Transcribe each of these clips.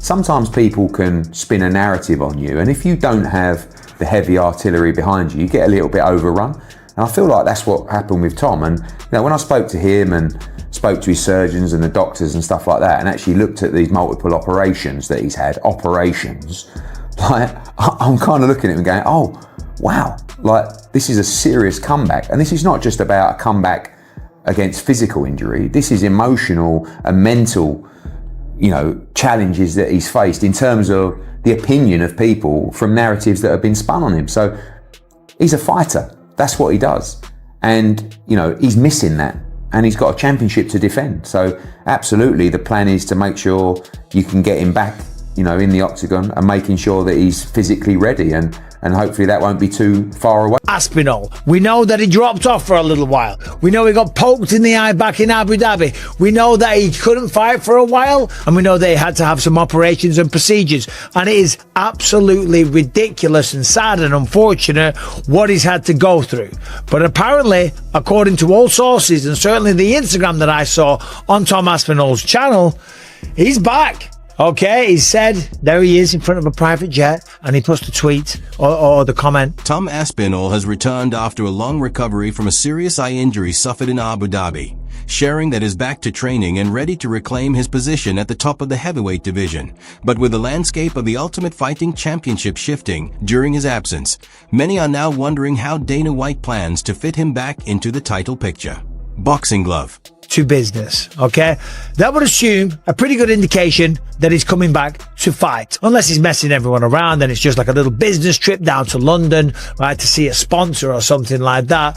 sometimes people can spin a narrative on you, and if you don't have the heavy artillery behind you, you get a little bit overrun. And I feel like that's what happened with Tom. And when I spoke to him and spoke to his surgeons and the doctors and stuff like that, and actually looked at these multiple operations that he's had, like, I'm kind of looking at him and going, oh, wow, like, this is a serious comeback. And this is not just about a comeback against physical injury. This is emotional and mental, challenges that he's faced in terms of the opinion of people from narratives that have been spun on him. So he's a fighter. That's what he does. And, he's missing that. And he's got a championship to defend. So absolutely, the plan is to make sure you can get him back, in the octagon, and making sure that he's physically ready. And hopefully that won't be too far away. Aspinall, we know that he dropped off for a little while. We know he got poked in the eye back in Abu Dhabi. We know that he couldn't fight for a while, and we know that he had to have some operations and procedures. And it is absolutely ridiculous and sad and unfortunate what he's had to go through. But apparently, according to all sources, and certainly the Instagram that I saw on Tom Aspinall's channel, he's back. Okay, he said, there he is in front of a private jet, and he puts the tweet or the comment. Tom Aspinall has returned after a long recovery from a serious eye injury suffered in Abu Dhabi, sharing that he's back to training and ready to reclaim his position at the top of the heavyweight division. But with the landscape of the Ultimate Fighting Championship shifting during his absence, many are now wondering how Dana White plans to fit him back into the title picture. Boxing glove. To business, okay? That would assume a pretty good indication that he's coming back to fight. Unless he's messing everyone around, then it's just like a little business trip down to London, right, to see a sponsor or something like that.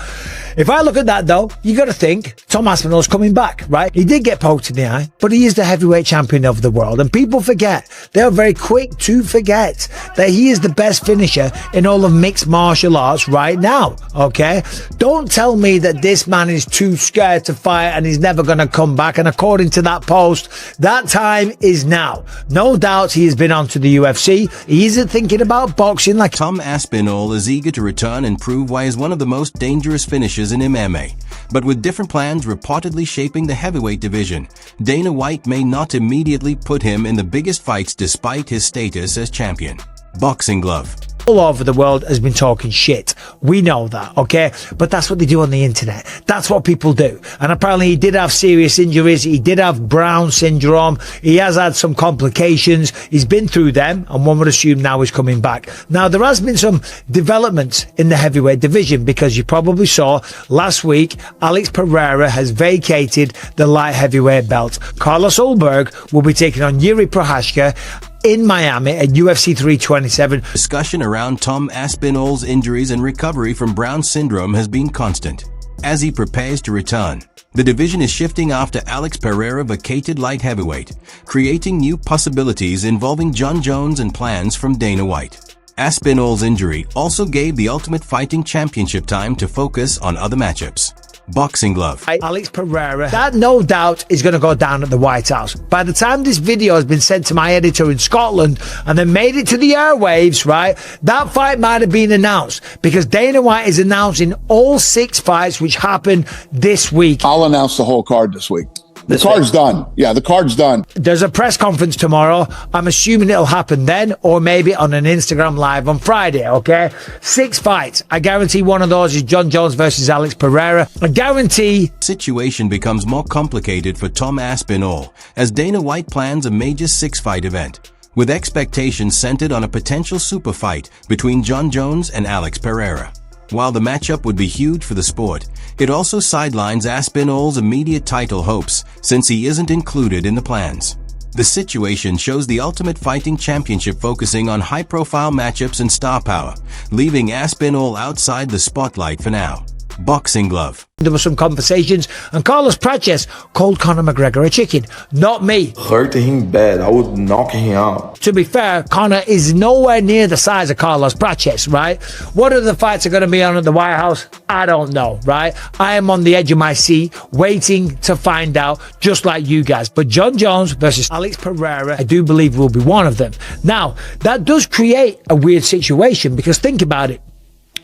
If I look at that, though, you got to think Tom Aspinall's coming back, right? He did get poked in the eye, but he is the heavyweight champion of the world. And people forget, they're very quick to forget that he is the best finisher in all of mixed martial arts right now, okay? Don't tell me that this man is too scared to fight and he's never going to come back. And according to that post, that time is now. No doubt he has been on to the UFC. He isn't thinking about boxing like Tom Aspinall is eager to return and prove why he's one of the most dangerous finishers in MMA. But with different plans reportedly shaping the heavyweight division, Dana White may not immediately put him in the biggest fights despite his status as champion. Boxing glove. All over the world has been talking shit. We know that, okay? But that's what they do on the internet. That's what people do. And apparently he did have serious injuries. He did have Brown syndrome. He has had some complications. He's been through them, and one would assume now he's coming back. Now, there has been some developments in the heavyweight division, because you probably saw last week, Alex Pereira has vacated the light heavyweight belt. Carlos Ulberg will be taking on Yuri Prochazka in Miami at UFC 327. Discussion around Tom Aspinall's injuries and recovery from Brown syndrome has been constant. As he prepares to return, the division is shifting after Alex Pereira vacated light heavyweight, creating new possibilities involving Jon Jones and plans from Dana White. Aspinall's injury also gave the Ultimate Fighting Championship time to focus on other matchups. Boxing glove. Alex Pereira, that no doubt is going to go down at the White House. By the time this video has been sent to my editor in Scotland and then made it to the airwaves, right, that fight might have been announced, because Dana White is announcing all 6 fights which happen this week. I'll announce the whole card this week. The card's done. Yeah, the card's done. There's a press conference tomorrow. I'm assuming it'll happen then, or maybe on an Instagram live on Friday, okay? 6 fights. I guarantee one of those is Jon Jones versus Alex Pereira. I guarantee... Situation becomes more complicated for Tom Aspinall as Dana White plans a major 6-fight event, with expectations centered on a potential super fight between Jon Jones and Alex Pereira. While the matchup would be huge for the sport, it also sidelines Aspinall's immediate title hopes, since he isn't included in the plans. The situation shows the Ultimate Fighting Championship focusing on high-profile matchups and star power, leaving Aspinall outside the spotlight for now. Boxing glove. There were some conversations, and Carlos Praches called Conor McGregor a chicken. Not me. Hurt him bad. I would knock him out. To be fair, Conor is nowhere near the size of Carlos Praches, right? What other fights are going to be on at the White House? I don't know, right? I am on the edge of my seat, waiting to find out, just like you guys. But Jon Jones versus Alex Pereira, I do believe will be one of them. Now, that does create a weird situation, because think about it.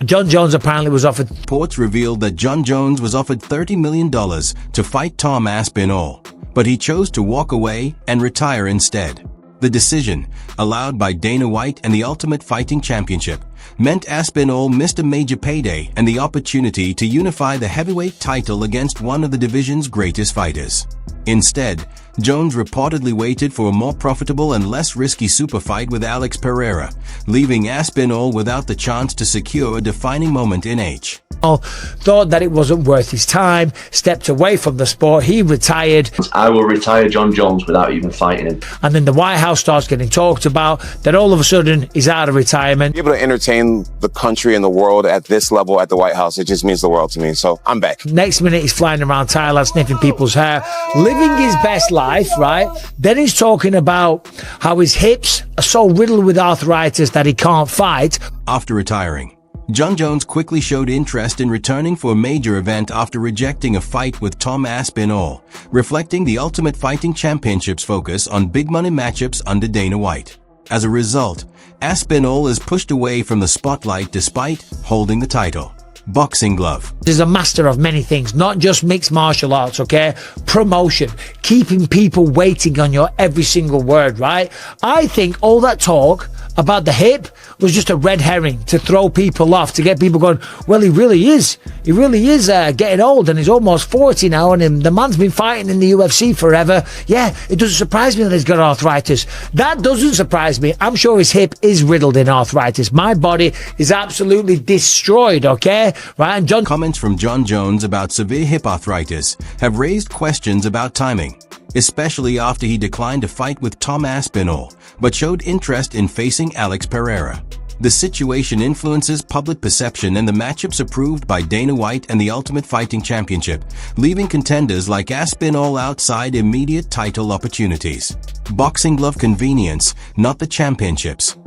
Jon Jones apparently was offered... Reports revealed that Jon Jones was offered $30 million to fight Tom Aspinall, but he chose to walk away and retire instead. The decision, allowed by Dana White and the Ultimate Fighting Championship, meant Aspinall missed a major payday and the opportunity to unify the heavyweight title against one of the division's greatest fighters. Instead, Jones reportedly waited for a more profitable and less risky super fight with Alex Pereira, leaving Aspinall without the chance to secure a defining moment in H. Thought that it wasn't worth his time, stepped away from the sport, he retired. I will retire John Jones without even fighting him. And then the White House starts getting talked about, then all of a sudden he's out of retirement. Be able to entertain the country and the world at this level at the White House, it just means the world to me. So I'm back. Next minute he's flying around Thailand, sniffing people's hair, living his best life, right? Then he's talking about how his hips are so riddled with arthritis that he can't fight. After retiring, John Jones quickly showed interest in returning for a major event after rejecting a fight with Tom Aspinall, reflecting the Ultimate Fighting Championship's focus on big money matchups under Dana White. As a result, Aspinall is pushed away from the spotlight despite holding the title. Boxing glove. He's a master of many things, not just mixed martial arts, okay? Promotion, keeping people waiting on your every single word, right? I think all that talk about the hip was just a red herring to throw people off, to get people going, well, he really is getting old and he's almost 40 now and the man's been fighting in the UFC forever. Yeah, it doesn't surprise me that he's got arthritis. That doesn't surprise me. I'm sure his hip is riddled in arthritis. My body is absolutely destroyed, okay? Right? And Comments from John Jones about severe hip arthritis have raised questions about timing, especially after he declined to fight with Tom Aspinall, but showed interest in facing Alex Pereira. The situation influences public perception and the matchups approved by Dana White and the Ultimate Fighting Championship, leaving contenders like Aspinall outside immediate title opportunities. Boxing glove convenience, not the championships.